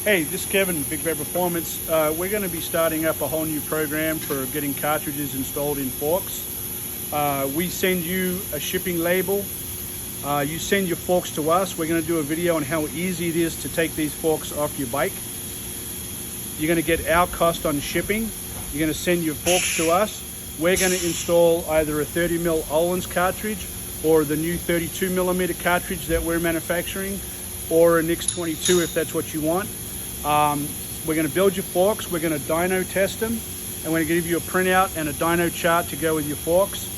Hey, this is Kevin, Big Bear Performance. We're going to be starting up a whole new program for getting cartridges installed in forks. We send you a shipping label. You send your forks to us. We're going to do a video on how easy it is to take these forks off your bike. You're going to get our cost on shipping. You're going to send your forks to us. We're going to install either a 30mm Öhlins cartridge or the new 32mm cartridge that we're manufacturing, or a NIX 22 if that's what you want. We're going to build your forks, we're going to dyno test them, and we're going to give you a printout and a dyno chart to go with your forks,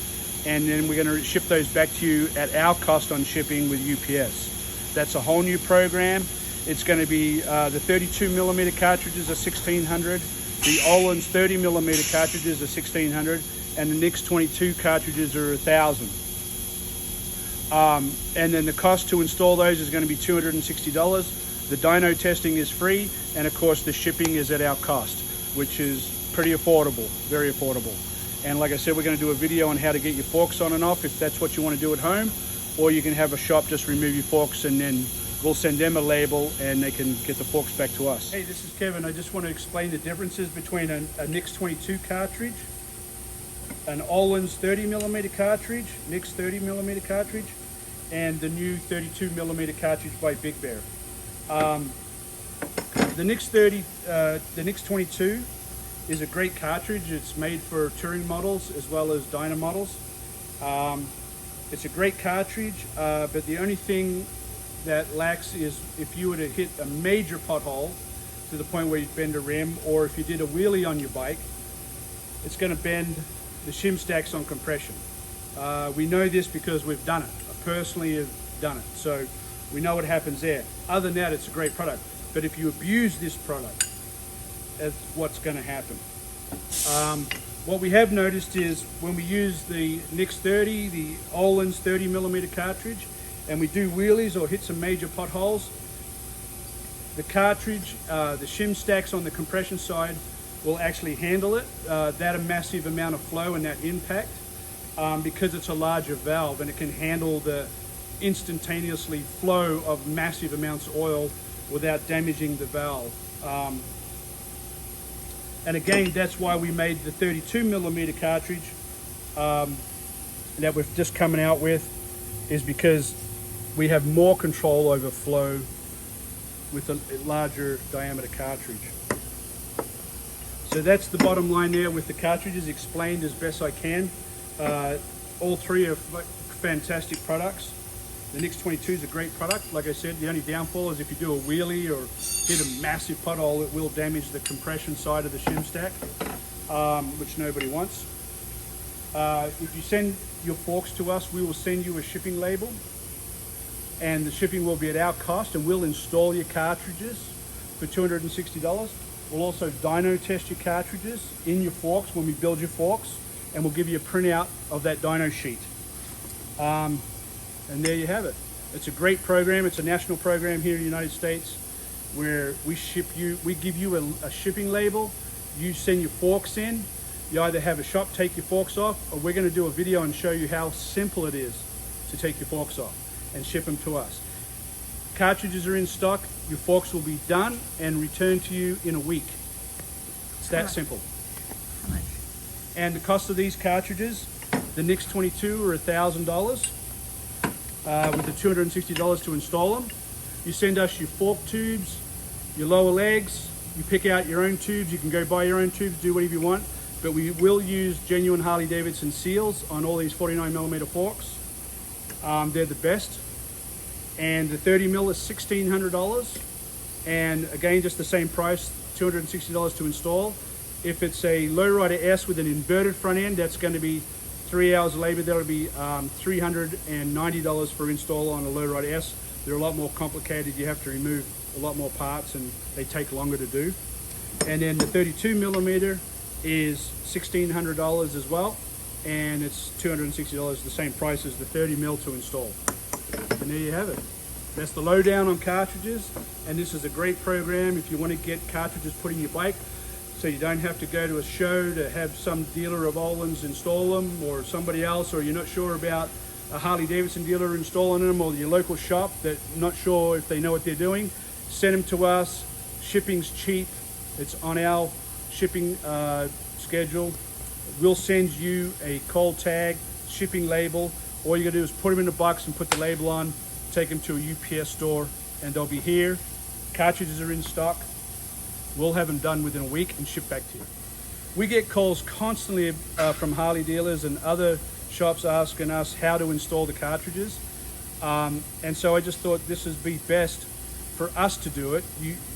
and then we're going to ship those back to you at our cost on shipping with UPS. That's a whole new program. It's going to be the 32mm cartridges are $1,600, the Öhlins 30mm cartridges are $1,600, and the NIX 22 cartridges are $1,000. And then the cost to install those is going to be $260. The dyno testing is free, and of course the shipping is at our cost, which is pretty affordable, very affordable. And like I said, we're going to do a video on how to get your forks on and off if that's what you want to do at home, or you can have a shop just remove your forks and then we'll send them a label and they can get the forks back to us. Hey, this is Kevin. I just want to explain the differences between a NIX 22 cartridge, an Öhlins 30mm cartridge, NIX 30mm cartridge, and the new 32mm cartridge by Big Bear. The NIX 22 is a great cartridge. It's made for touring models as well as dyno models. It's a great cartridge, but the only thing that lacks is if you were to hit a major pothole to the point where you bend a rim, or if you did a wheelie on your bike, it's going to bend the shim stacks on compression. We know this because we've done it. I personally have done it, so we know what happens there. Other than that, it's a great product. But if you abuse this product, that's what's going to happen. What we have noticed is when we use the NIX 30, the Öhlins 30mm cartridge, and we do wheelies or hit some major potholes, the cartridge, the shim stacks on the compression side will actually handle it, that a massive amount of flow and that impact, because it's a larger valve and it can handle the instantaneously flow of massive amounts of oil without damaging the valve. And again, that's why we made the 32mm cartridge that we're just coming out with, is because we have more control over flow with a larger diameter cartridge. So that's the bottom line there with the cartridges, explained as best I can. All three are fantastic products. The NIX 22 is a great product. Like I said, the only downfall is if you do a wheelie or hit a massive pothole, it will damage the compression side of the shim stack, which nobody wants. If you send your forks to us, we will send you a shipping label, and the shipping will be at our cost, and we'll install your cartridges for $260. We'll also dyno test your cartridges in your forks when we build your forks, and we'll give you a printout of that dyno sheet. And there you have it. It's a great program. It's a national program here in the United States where we give you a shipping label. You send your forks in. You either have a shop take your forks off, or we're going to do a video and show you how simple it is to take your forks off and ship them to us. Cartridges are in stock. Your forks will be done and returned to you in a week. It's that simple. How much? And the cost of these cartridges, the NIX 22 are $1,000. With the $260 to install them. You send us your fork tubes, your lower legs, you pick out your own tubes, you can go buy your own tubes, do whatever you want, but we will use genuine Harley-Davidson seals on all these 49mm forks. They're the best. And the 30mm is $1,600, and again, just the same price, $260 to install. If it's a lowrider S with an inverted front end, that's going to be 3 hours of labor. That'll be $390 for install on a lowrider S. They're a lot more complicated. You have to remove a lot more parts and they take longer to do. And then the 32mm is $1,600 as well, and it's $260, the same price as the 30mm to install. And there you have it. That's the lowdown on cartridges, and this is a great program if you want to get cartridges put in your bike, so you don't have to go to a show to have some dealer of Öhlins install them, or somebody else, or you're not sure about a Harley-Davidson dealer installing them, or your local shop that not sure if they know what they're doing. Send them to us, Shipping's cheap. It's on our shipping schedule. We'll send you a cold tag, shipping label. All you gotta do is put them in a box and put the label on, take them to a UPS store, and they'll be here. Cartridges are in stock. We'll have them done within a week and shipped back to you. We get calls constantly from Harley dealers and other shops asking us how to install the cartridges. And so I just thought this would be best for us to do it.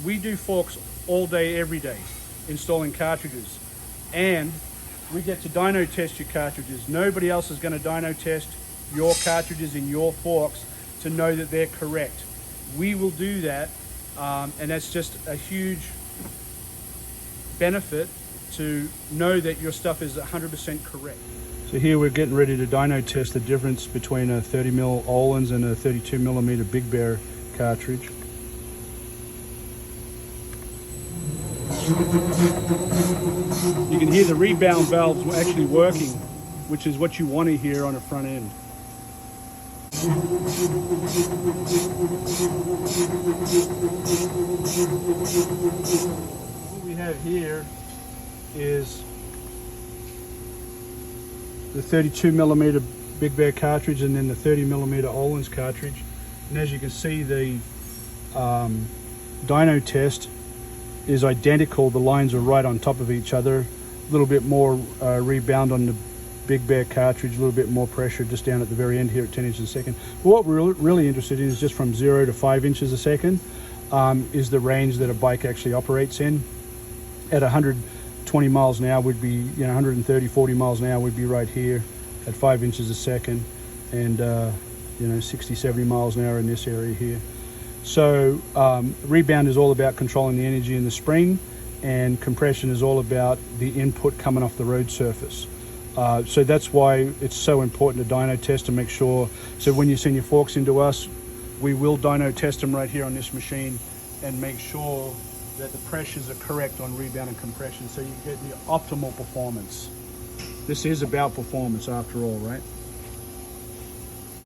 We do forks all day, every day, installing cartridges. And we get to dyno test your cartridges. Nobody else is going to dyno test your cartridges in your forks to know that they're correct. We will do that, and that's just a huge benefit to know that your stuff is 100% correct. So here we're getting ready to dyno test the difference between a 30mm Ohlins and a 32mm Big Bear cartridge. You can hear the rebound valves actually working, which is what you want to hear on the front end. What we have here is the 32mm Big Bear cartridge and then the 30mm Ohlins cartridge. And as you can see, the dyno test is identical. The lines are right on top of each other. A little bit more rebound on the Big Bear cartridge, a little bit more pressure just down at the very end here at 10 inches a second. But what we're really interested in is just from 0 to 5 inches a second is the range that a bike actually operates in. At 120 miles an hour would be, 130, 40 miles an hour would be right here at 5 inches a second, and 60, 70 miles an hour in this area here. So rebound is all about controlling the energy in the spring, and compression is all about the input coming off the road surface. So that's why it's so important to dyno test to make sure. So when you send your forks into us, we will dyno test them right here on this machine and make sure that the pressures are correct on rebound and compression, so you get the optimal performance. This is about performance after all, right?